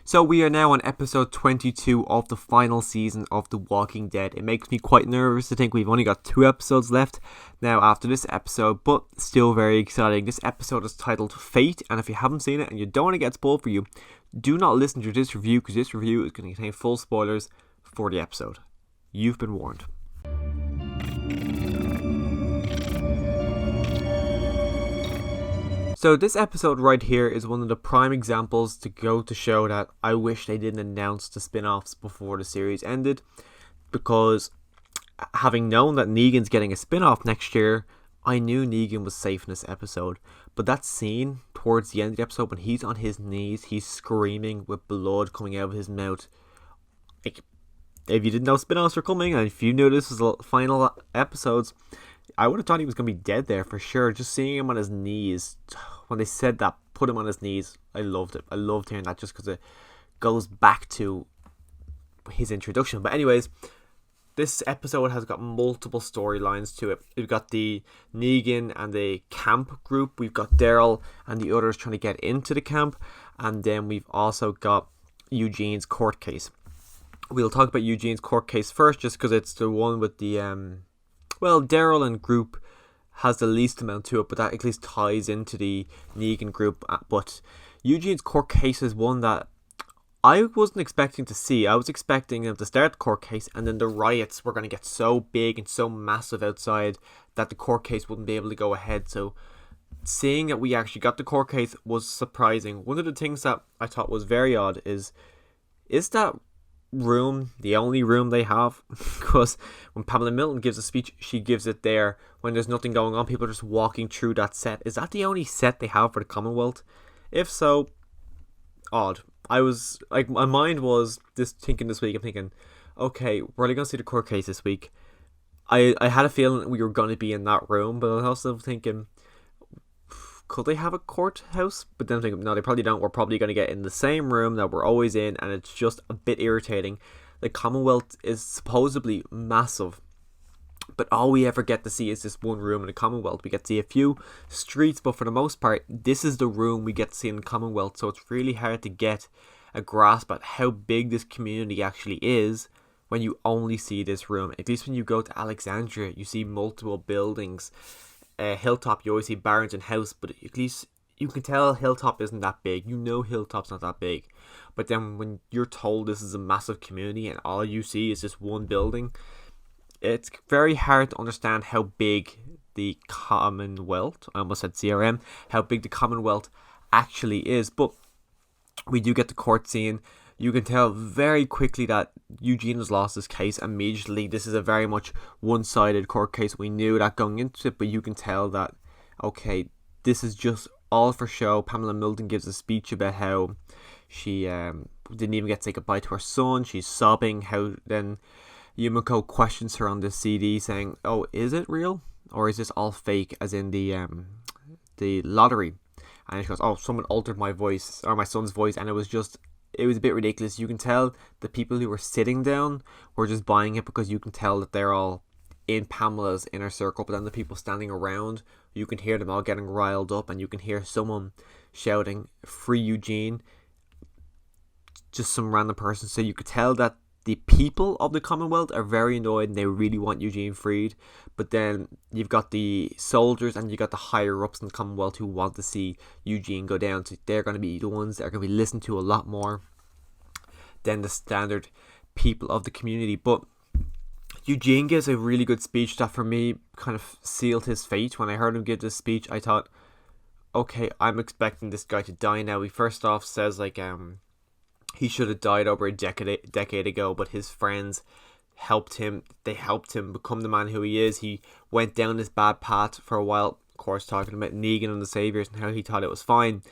So we are now on episode 22 of the final season of The Walking Dead. It makes me quite nervous to think we've only got 2 episodes left now after this episode, but still very exciting. This episode is titled Fate, and if you haven't seen it and you don't want to get spoiled for you, do not listen to this review because this review is going to contain full spoilers for the episode. You've been warned. So this episode right here is one of the prime examples to go to show that I wish they didn't announce the spin-offs before the series ended, because having known that Negan's getting a spin-off next year, I knew Negan was safe in this episode. But that scene towards the end of the episode when he's on his knees, he's screaming with blood coming out of his mouth. Like, if you didn't know spin-offs were coming, and if you knew this was the final episodes, I would have thought he was going to be dead there for sure. Just seeing him on his knees, when they said that, put him on his knees, I loved it. I loved hearing that just because it goes back to his introduction. But anyways, this episode has got multiple storylines to it. We've got the Negan and the camp group. We've got Daryl and the others trying to get into the camp. And then we've also got Eugene's court case. We'll talk about Eugene's court case first, just because it's the one with the Daryl and group has the least amount to it, but that at least ties into the Negan group. But Eugene's court case is one that I wasn't expecting to see. I was expecting them to start the court case and then the riots were going to get so big and so massive outside that the court case wouldn't be able to go ahead. So seeing that we actually got the court case was surprising. One of the things that I thought was very odd is that room the only room they have? Because when Pamela Milton gives a speech, she gives it there when there's nothing going on. People are just walking through that set. Is that the only set they have for the Commonwealth? If so, odd. I was like, my mind was just thinking this week, I'm thinking, okay, we're only going to see the court case this week. I had a feeling we were going to be in that room, but I was also thinking, could they have a courthouse? But then I'm thinking, no, they probably don't. We're probably going to get in the same room that we're always in, and it's just a bit irritating. The Commonwealth is supposedly massive, but all we ever get to see is this one room in the Commonwealth. We get to see a few streets, but for the most part, this is the room we get to see in the Commonwealth. So it's really hard to get a grasp at how big this community actually is when you only see this room. At least when you go to Alexandria, you see multiple buildings. Hilltop, you always see barns and house, but at least you can tell Hilltop isn't that big. You know Hilltop's not that big. But then when you're told this is a massive community and all you see is just one building, it's very hard to understand how big the Commonwealth, I almost said CRM, how big the Commonwealth actually is. But we do get the court scene. You can tell very quickly that Eugene has lost his case immediately. This is a very much one-sided court case. We knew that going into it, but you can tell that, okay, this is just all for show. Pamela Milton gives a speech about how she didn't even get to say goodbye to her son. She's sobbing. How then Yumiko questions her on the CD saying, oh, is it real? Or is this all fake, as in the lottery? And she goes, oh, someone altered my voice, or my son's voice, and it was a bit ridiculous. You can tell the people who were sitting down were just buying it because you can tell that they're all in Pamela's inner circle, but then the people standing around, you can hear them all getting riled up, and you can hear someone shouting, free Eugene, just some random person. So you could tell that the people of the Commonwealth are very annoyed and they really want Eugene freed. But then you've got the soldiers and you got the higher ups in the Commonwealth who want to see Eugene go down. So they're going to be the ones that are going to be listened to a lot more than the standard people of the community. But Eugene gives a really good speech that for me kind of sealed his fate. When I heard him give this speech, I thought, okay, I'm expecting this guy to die now. He first off says he should have died over a decade ago, but his friends helped him. They helped him become the man who he is. He went down this bad path for a while, of course, talking about Negan and the Saviors and how he thought it was fine.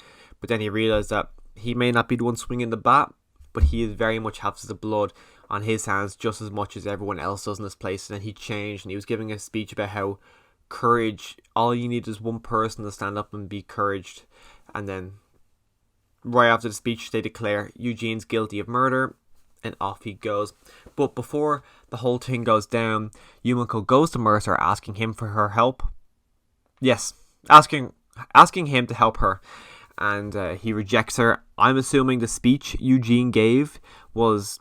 But then he realised that he may not be the one swinging the bat, but he very much has the blood on his hands just as much as everyone else does in this place. And then he changed, and he was giving a speech about how courage, all you need is one person to stand up and be couraged. And then right after the speech, they declare Eugene's guilty of murder, and off he goes. But before the whole thing goes down, Yumiko goes to Mercer asking him for her help. Yes, asking him to help her. and he rejects her. I'm assuming the speech Eugene gave was...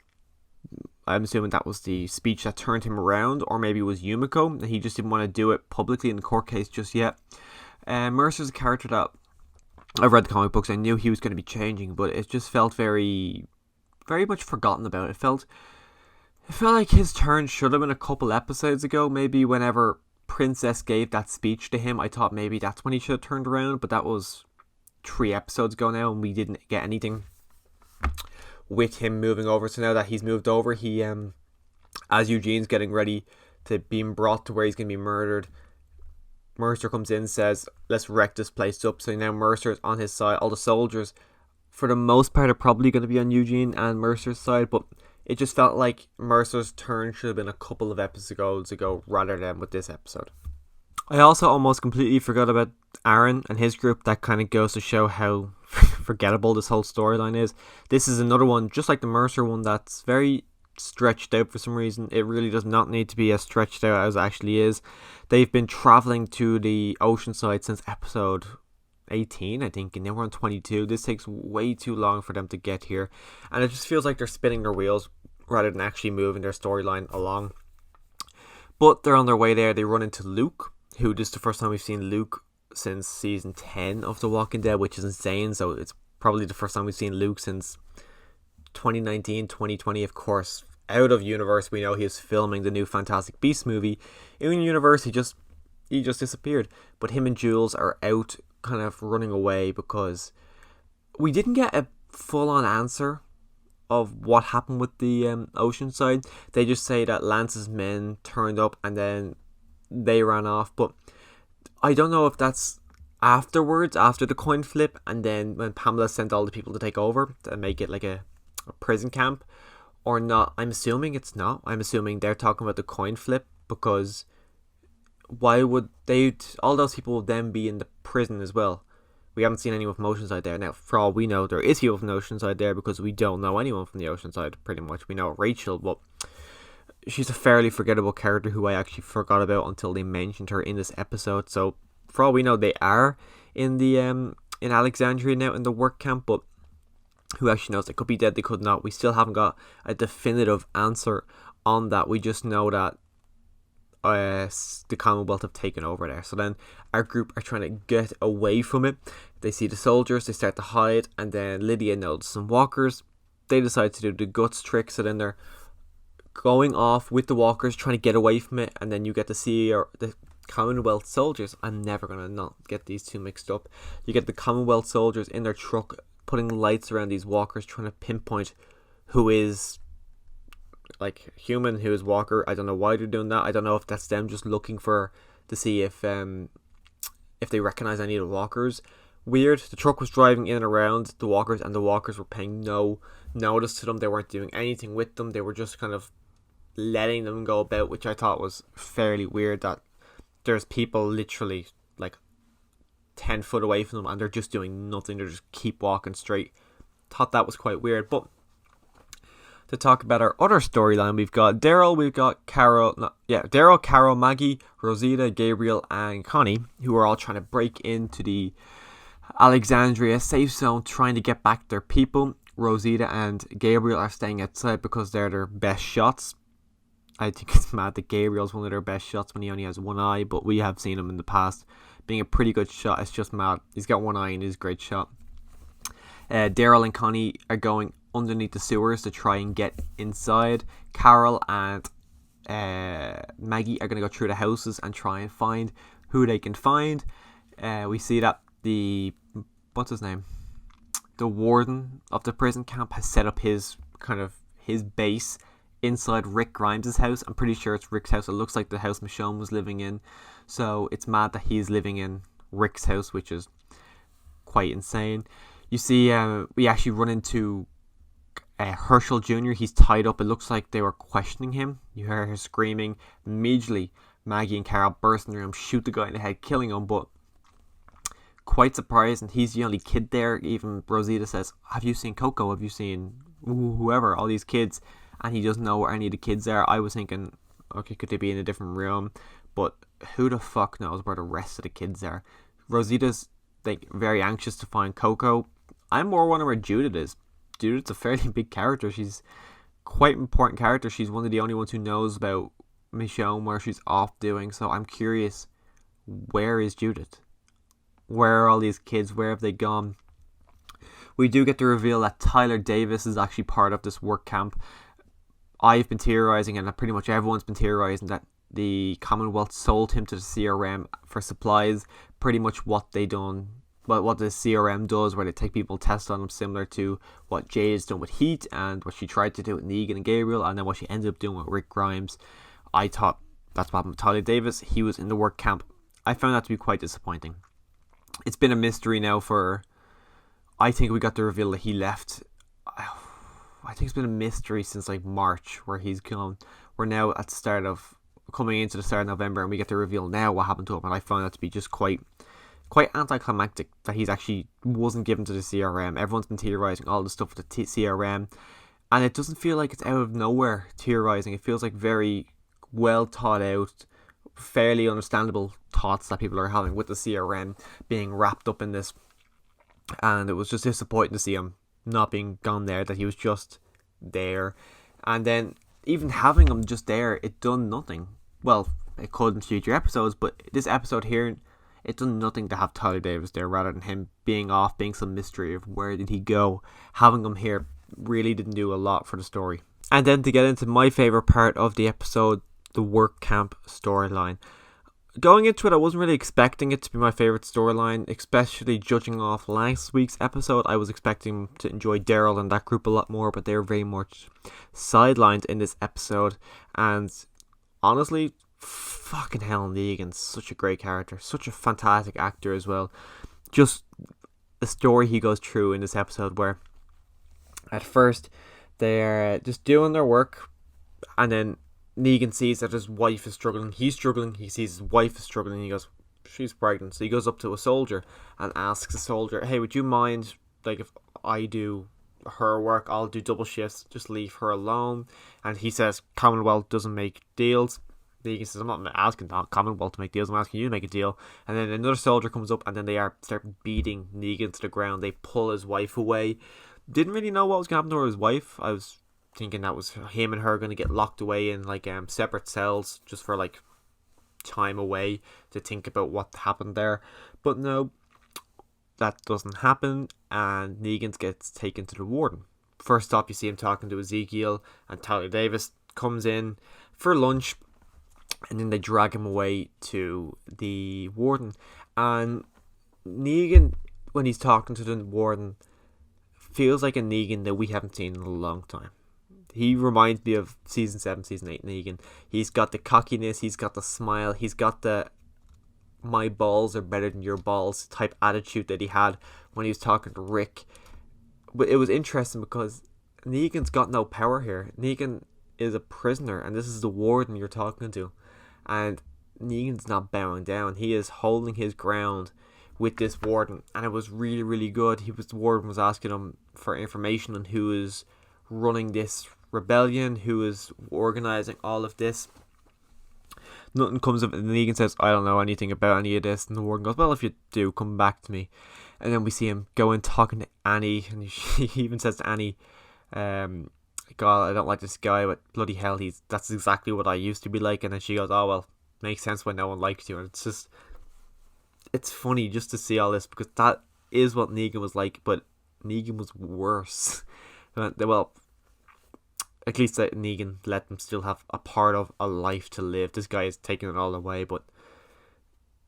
I'm assuming that was the speech that turned him around, or maybe it was Yumiko, and he just didn't want to do it publicly in the court case just yet. Mercer's a character that I've read the comic books. I knew he was going to be changing, but it just felt very, very much forgotten about. It felt like his turn should have been a couple episodes ago. Maybe whenever Princess gave that speech to him, I thought maybe that's when he should have turned around. But that was 3 episodes ago now, and we didn't get anything with him moving over. So now that he's moved over, he as Eugene's getting ready to be brought to where he's going to be murdered, Mercer comes in and says, let's wreck this place up. So now Mercer's on his side. All the soldiers, for the most part, are probably going to be on Eugene and Mercer's side, but it just felt like Mercer's turn should have been a couple of episodes ago rather than with this episode. I also almost completely forgot about Aaron and his group. That kind of goes to show how forgettable this whole storyline is. This is another one, just like the Mercer one, that's very stretched out for some reason. It really does not need to be as stretched out as it actually is. They've been traveling to the Oceanside since episode 18, I think, and now we're on 22. This takes way too long for them to get here, and it just feels like they're spinning their wheels rather than actually moving their storyline along. But they're on their way there. They run into Luke, who this is the first time we've seen Luke since season 10 of The Walking Dead, which is insane. So it's probably the first time we've seen Luke since 2019, 2020, of course. Out of universe, we know he was filming the new Fantastic Beasts movie. In universe, he just disappeared. But him and Jules are out kind of running away because we didn't get a full-on answer of what happened with the Oceanside. They just say that Lance's men turned up and then they ran off. But I don't know if that's afterwards, after the coin flip, and then when Pamela sent all the people to take over to make it like a prison camp, or not. I'm assuming it's not. I'm assuming they're talking about the coin flip, because why would they, all those people will then be in the prison as well? We haven't seen anyone from Oceanside there. Now, for all we know, there is people from Oceanside there, because we don't know anyone from the Oceanside, pretty much. We know Rachel, but she's a fairly forgettable character who I actually forgot about until they mentioned her in this episode. So, for all we know, they are in the in Alexandria now, in the work camp, but who actually knows? They could be dead, they could not. We still haven't got a definitive answer on that. We just know that the Commonwealth have taken over there. So then our group are trying to get away from it. They see the soldiers, they start to hide, and then Lydia notices some walkers. They decide to do the guts trick, so then they're going off with the walkers, trying to get away from it, and then you get to see the Commonwealth soldiers. I'm never going to not get these two mixed up. You get the Commonwealth soldiers in their truck, putting lights around these walkers, trying to pinpoint who is like human, who is walker. I don't know why they're doing that. I don't know if that's them just looking to see if they recognize any of the walkers. Weird. The truck was driving in and around the walkers, and the walkers were paying no notice to them. They weren't doing anything with them. They were just kind of letting them go about, which I thought was fairly weird, that there's people literally like 10 foot away from them and they're just doing nothing. They just keep walking straight. Thought that was quite weird. But to talk about our other storyline, we've got Daryl, Daryl, Carol, Maggie, Rosita, Gabriel, and Connie, who are all trying to break into the Alexandria safe zone, trying to get back their people. Rosita and Gabriel are staying outside because they're their best shots. I think it's mad that Gabriel's one of their best shots when he only has one eye, but we have seen him in the past being a pretty good shot. It's just mad. He's got one eye and he's a great shot. Daryl and Connie are going underneath the sewers to try and get inside. Carol and Maggie are going to go through the houses and try and find who they can find. We see that the warden of the prison camp has set up his base inside Rick Grimes' house. I'm pretty sure it's Rick's house. It looks like the house Michonne was living in. So it's mad that he's living in Rick's house, which is quite insane. You see, we actually run into Herschel Jr. He's tied up. It looks like they were questioning him. You hear her screaming. Immediately, Maggie and Carol burst in the room, shoot the guy in the head, killing him. But quite surprised, and he's the only kid there. Even Rosita says, have you seen Coco? Have you seen whoever? All these kids. And he doesn't know where any of the kids are. I was thinking, okay, could they be in a different room? But who the fuck knows where the rest of the kids are? Rosita's like very anxious to find Coco. I'm more wondering where Judith is. Judith's a fairly big character. She's quite an important character. She's one of the only ones who knows about Michonne, where she's off doing. So I'm curious, where is Judith? Where are all these kids? Where have they gone? We do get to reveal that Tyler Davis is actually part of this work camp. I've been theorizing, and pretty much everyone's been theorizing, that the Commonwealth sold him to the CRM for supplies. Pretty much what they done, what the CRM does, where they take people, test on them, similar to what Jade has done with Heat, and what she tried to do with Negan and Gabriel, and then what she ended up doing with Rick Grimes. I thought that's what happened with Tyler Davis. He was in the work camp. I found that to be quite disappointing. It's been a mystery now for, I think we got the reveal that he left. I think it's been a mystery since like March, where he's gone. We're now at the start of, coming into the start of November, and we get to reveal now what happened to him. And I found that to be just quite anticlimactic, that he's actually wasn't given to the CRM. Everyone's been theorizing all the stuff with the CRM, and it doesn't feel like it's out of nowhere theorizing. It feels like very well thought out, fairly understandable thoughts that people are having with the CRM being wrapped up in this. And it was just disappointing to see him not being gone there, that he was just there. And then even having him just there, it done nothing. Well, it could in future episodes, but this episode here, it done nothing to have Tyler Davis there, rather than him being off, being some mystery of where did he go. Having him here really didn't do a lot for the story. And then to get into my favourite part of the episode, the work camp storyline. Going into it, I wasn't really expecting it to be my favourite storyline, especially judging off last week's episode. I was expecting to enjoy Daryl and that group a lot more, but they're very much sidelined in this episode. And honestly, fucking hell, Negan's such a great character, such a fantastic actor as well. Just the story he goes through in this episode, where at first they're just doing their work, and then Negan sees that his wife is struggling. He's struggling. He sees his wife is struggling. He goes, she's pregnant. So he goes up to a soldier and asks the soldier, hey, would you mind, like, if I do her work, I'll do double shifts, just leave her alone. And he says, Commonwealth doesn't make deals. Negan says, I'm not asking Commonwealth to make deals, I'm asking you to make a deal. And then another soldier comes up, and then they start beating Negan to the ground. They pull his wife away. Didn't really know what was going to happen to his wife. I was thinking that was him and her going to get locked away in like separate cells, just for like time away to think about what happened there. But no, that doesn't happen, and Negan gets taken to the warden. First up, you see him talking to Ezekiel, and Tyler Davis comes in for lunch, and then they drag him away to the warden. And Negan, when he's talking to the warden, feels like a Negan that we haven't seen in a long time. He reminds me of season 7, season 8 Negan. He's got the cockiness, he's got the smile, he's got the my balls are better than your balls type attitude that he had when he was talking to Rick. But it was interesting because Negan's got no power here. Negan is a prisoner, and this is the warden you're talking to. And Negan's not bowing down. He is holding his ground with this warden, and it was really, really good. The warden was asking him for information on who is running this rebellion, who is organizing all of this. Nothing comes of it, and Negan says, I don't know anything about any of this. And the warden goes, well, if you do, come back to me. And then we see him going talking to Annie, and he even says to Annie, God, I don't like this guy, but bloody hell, that's exactly what I used to be like. And then she goes, oh well, makes sense why no one likes you. And it's funny just to see all this, because that is what Negan was like, but Negan was worse. Well, at least that Negan let them still have a part of a life to live. This guy is taking it all away, but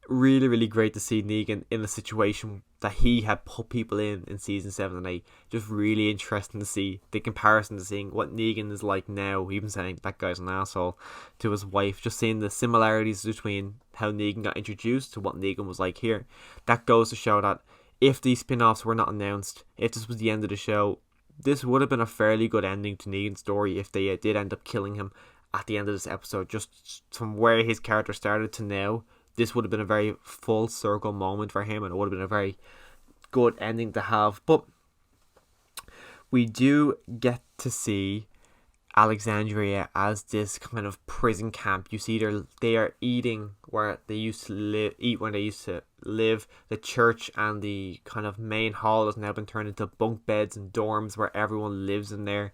really, really great to see Negan in a situation that he had put people in season 7 and 8. Just really interesting to see the comparison to seeing what Negan is like now, even saying that guy's an asshole to his wife. Just seeing the similarities between how Negan got introduced to what Negan was like here. That goes to show that if these spin-offs were not announced, if this was the end of the show, this would have been a fairly good ending to Negan's story if they did end up killing him at the end of this episode. Just from where his character started to now, this would have been a very full circle moment for him, and it would have been a very good ending to have. But we do get to see Alexandria as this kind of prison camp. You see, they are eating where they used to live. The church and the kind of main hall has now been turned into bunk beds and dorms where everyone lives in there,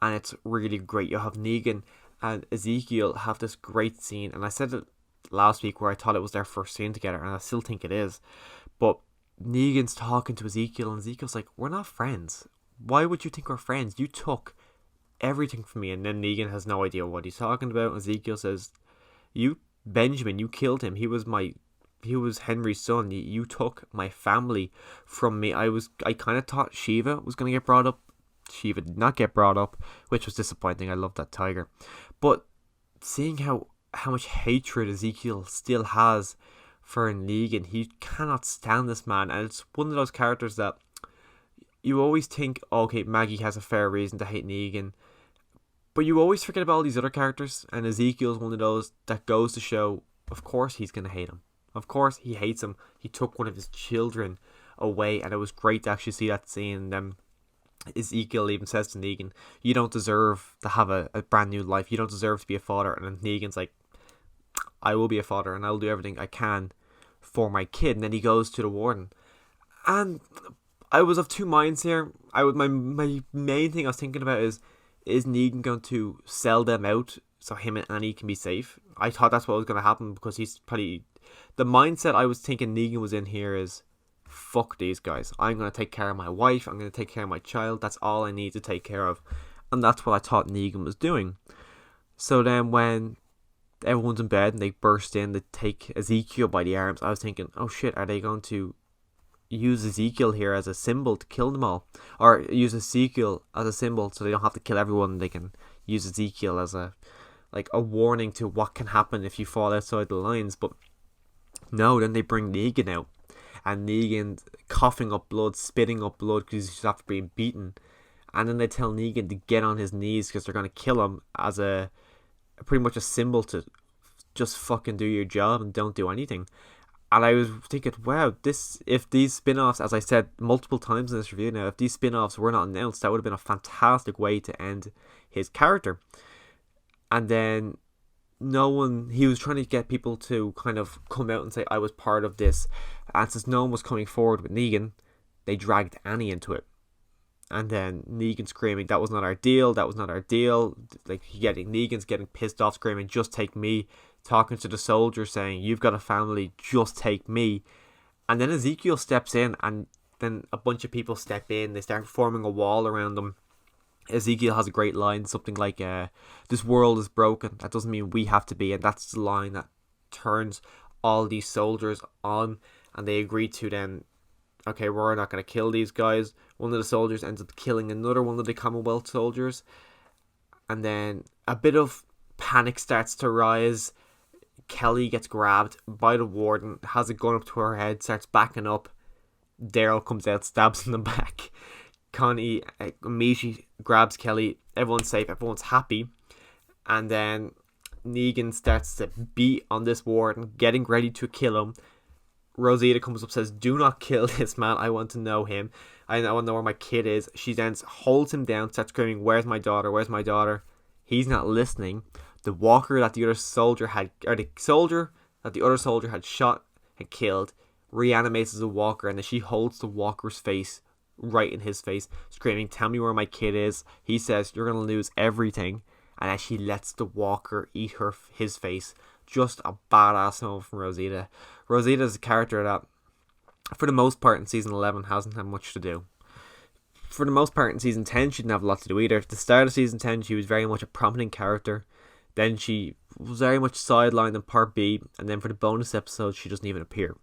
and it's really great. You have Negan and Ezekiel have this great scene, and I said it last week where I thought it was their first scene together, and I still think it is. But Negan's talking to Ezekiel, and Ezekiel's like, "We're not friends. Why would you think we're friends? You took everything from me." And then Negan has no idea what he's talking about. Ezekiel says, Benjamin, you killed him. He was Henry's son. You took my family from me. I kind of thought Shiva was going to get brought up. Shiva did not get brought up, which was disappointing. I love that tiger. But seeing how much hatred Ezekiel still has for Negan, he cannot stand this man. And it's one of those characters that you always think, okay, Maggie has a fair reason to hate Negan, but you always forget about all these other characters, and Ezekiel's one of those that goes to show, of course he's going to hate him. Of course he hates him. He took one of his children away, and it was great to actually see that scene. And Ezekiel even says to Negan, "You don't deserve to have a brand new life. You don't deserve to be a father." And then Negan's like, "I will be a father, and I'll do everything I can for my kid." And then he goes to the warden. And I was of two minds here. My main thing I was thinking about is Negan going to sell them out so him and Annie can be safe? I thought that's what was going to happen, because he's probably... The mindset I was thinking Negan was in here is, fuck these guys. I'm going to take care of my wife. I'm going to take care of my child. That's all I need to take care of. And that's what I thought Negan was doing. So then when everyone's in bed and they burst in, they take Ezekiel by the arms, I was thinking, oh shit, are they going to use Ezekiel here as a symbol to kill them all, or use Ezekiel as a symbol so they don't have to kill everyone? They can use Ezekiel as a warning to what can happen if you fall outside the lines. But no, then they bring Negan out, and Negan coughing up blood, spitting up blood because he's after being beaten, and then they tell Negan to get on his knees because they're going to kill him as a pretty much a symbol to just fucking do your job and don't do anything. And I was thinking, wow, if these spin-offs, as I said multiple times in this review now, if these spin-offs were not announced, that would have been a fantastic way to end his character. And then he was trying to get people to kind of come out and say, I was part of this. And since no one was coming forward with Negan, they dragged Annie into it. And then Negan screaming, that was not our deal, that was not our deal. Negan's getting pissed off, screaming, just take me. Talking to the soldier saying, you've got a family, just take me. And then Ezekiel steps in, and then a bunch of people step in. They start forming a wall around them. Ezekiel has a great line, something like, this world is broken, that doesn't mean we have to be. And that's the line that turns all these soldiers on, and they agree to then, okay, we're not going to kill these guys. One of the soldiers ends up killing another one of the Commonwealth soldiers, and then a bit of panic starts to rise. Kelly gets grabbed by the warden, has a gun up to her head, starts backing up. Daryl comes out, stabs in the back. Connie immediately grabs Kelly. Everyone's safe, everyone's happy. And then Negan starts to beat on this warden, getting ready to kill him. Rosita comes up, says, do not kill this man, I want to know him. I want to know where my kid is. She then holds him down, starts screaming, where's my daughter, where's my daughter? He's not listening. The walker that the other soldier had, or the soldier that the other soldier had shot and killed, reanimates as a walker, and then she holds the walker's face right in his face, screaming, tell me where my kid is. He says, you're going to lose everything. And then she lets the walker eat his face. Just a badass moment from Rosita. Rosita is a character that, for the most part in season 11, hasn't had much to do. For the most part in season 10, she didn't have a lot to do either. At the start of season 10, she was very much a prominent character. Then she was very much sidelined in part B, and then for the bonus episodes, she doesn't even appear.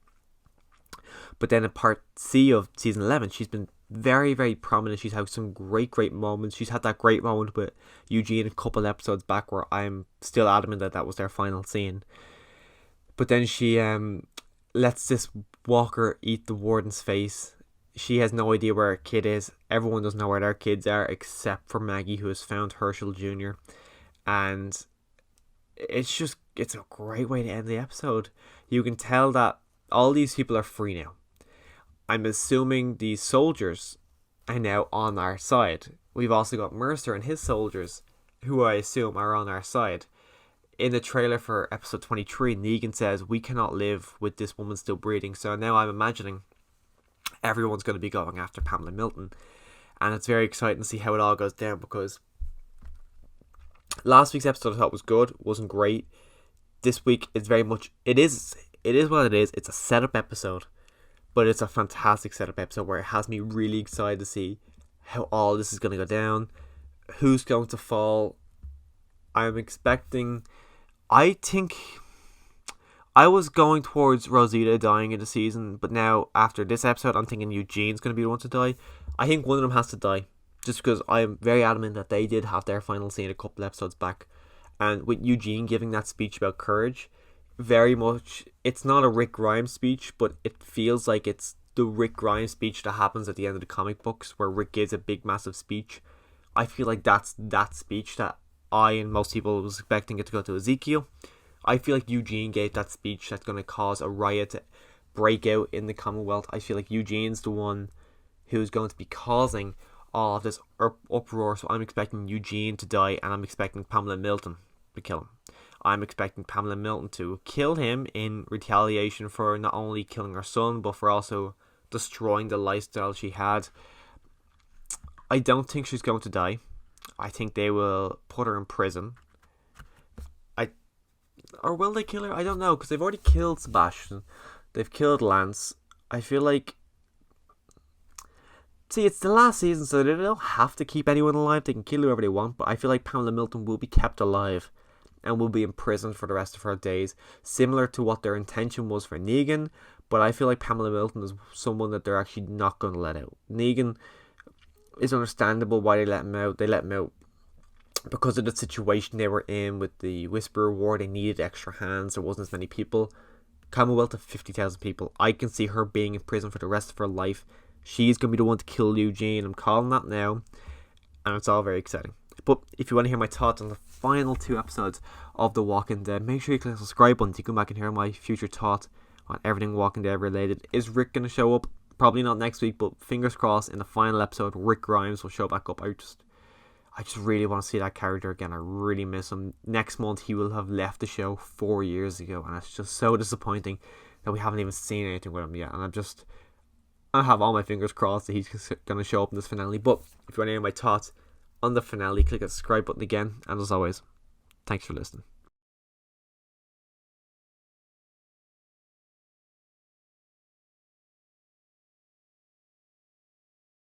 But then in part C of season 11, she's been very, very prominent. She's had some great moments. She's had that great moment with Eugene a couple episodes back where I'm still adamant that was their final scene. But then she lets this walker eat the warden's face. She has no idea where her kid is. Everyone doesn't know where their kids are except for Maggie, who has found Herschel Jr. And it's a great way to end the episode. You can tell that all these people are free now. I'm assuming these soldiers are now on our side. We've also got Mercer and his soldiers who I assume are on our side. In the trailer for episode 23, Negan says, "We cannot live with this woman still breathing." So now I'm imagining everyone's going to be going after Pamela Milton. And it's very exciting to see how it all goes down, because last week's episode I thought was good, wasn't great. This week it's very much, it is what it is. It's a setup episode, but it's a fantastic setup episode where it has me really excited to see how all this is going to go down, who's going to fall. I'm expecting, I think I was going towards Rosita dying in the season, but now after this episode I'm thinking Eugene's going to be the one to die. I think one of them has to die, just because I'm very adamant that they did have their final scene a couple episodes back, and with Eugene giving that speech about courage, very much, it's not a Rick Grimes speech, but it feels like it's the Rick Grimes speech that happens at the end of the comic books, where Rick gives a big massive speech. I feel like that's that speech that I and most people was expecting it to go to Ezekiel. I feel like Eugene gave that speech that's going to cause a riot to break out in the Commonwealth. I feel like Eugene's the one who's going to be causing all of this uproar. So I'm expecting Eugene to die, and I'm expecting Pamela Milton to kill him. I'm expecting Pamela Milton to kill him in retaliation for not only killing her son, but for also destroying the lifestyle she had. I don't think she's going to die. I think they will put her in prison. Or will they kill her? I don't know, because they've already killed Sebastian. They've killed Lance. I feel like... See, it's the last season, so they don't have to keep anyone alive. They can kill whoever they want, but I feel like Pamela Milton will be kept alive and will be in prison for the rest of her days, similar to what their intention was for Negan. But I feel like Pamela Milton is someone that they're actually not going to let out. Negan is understandable why they let him out. They let him out because of the situation they were in with the Whisperer War. They needed extra hands. There wasn't as many people. Commonwealth of 50,000 people. I can see her being in prison for the rest of her life. She's going to be the one to kill Eugene. I'm calling that now. And it's all very exciting. But if you want to hear my thoughts on the final 2 episodes of The Walking Dead, make sure you click the subscribe button to come back and hear my future thoughts on everything Walking Dead related. Is Rick going to show up? Probably not next week, but fingers crossed in the final episode Rick Grimes will show back up. I just really want to see that character again. I really miss him. Next month he will have left the show 4 years ago, and it's just so disappointing that we haven't even seen anything with him yet. And I have all my fingers crossed that he's going to show up in this finale. But if you want to hear my thoughts on the finale, click the subscribe button again. And as always, thanks for listening.